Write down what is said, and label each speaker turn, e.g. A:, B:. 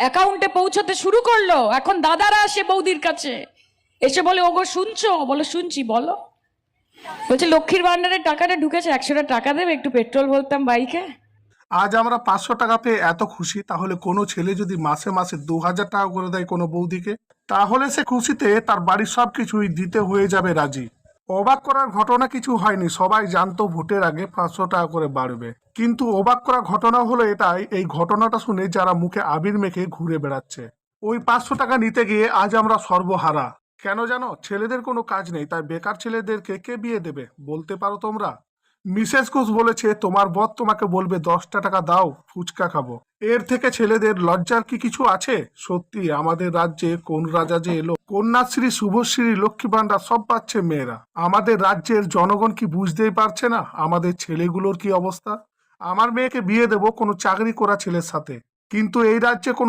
A: অ্যাকাউন্টে পৌঁছতে শুরু করলো। এখন দাদারা আসে বৌদির কাছে, এসে বলে ওগো শুনছো? বলো শুনছি, বলো। বলছে লক্ষ্মীর ভান্ডারের টাকাটা ঢুকেছে, 100টা টাকা দেবে, একটু পেট্রোল ভরতাম বাইকে।
B: আজ আমরা 500 টাকা পেয়ে এত খুশি, তাহলে কোনো ছেলে যদি মাসে মাসে 2000 টাকা করে দেয় কোনো বৌদিকে, তাহলে সে খুশিতে তার বাড়ির সবকিছুই দিতে হয়ে যাবে রাজি। অবাক করার ঘটনা কিছু হয়নি, সবাই জানতো ভোটের আগে 500 টাকা করে বাড়বে। কিন্তু অবাক করা ঘটনা হলো এটাই, এই ঘটনাটা শুনে যারা মুখে আবির মেখে ঘুরে বেড়াচ্ছে, ওই 500 টাকা নিতে গিয়ে আজ আমরা সর্বহারা। কেন জানো? ছেলেদের কোনো কাজ নেই, তাই বেকার ছেলেদেরকে কে বিয়ে দেবে বলতে পারো তোমরা? মিসেস ঘোষ বলেছে তোমার বর তোমাকে বলবে 10টা টাকা দাও ফুচকা খাবো। এর থেকে ছেলেদের লজ্জার কি কিছু আছে? সত্যি আমাদের রাজ্যে কোন রাজা যে এলো, কন্যাশ্রী, শুভশ্রী, লক্ষ্মী ভান্ডার সব পাচ্ছে মেয়েরা। আমাদের রাজ্যের জনগণ কি বুঝতেই পারছে না আমাদের ছেলেগুলোর কি অবস্থা? আমার মেয়েকে বিয়ে দেবো কোনো চাকরি করা ছেলের সাথে, কিন্তু এই রাজ্যে কোনো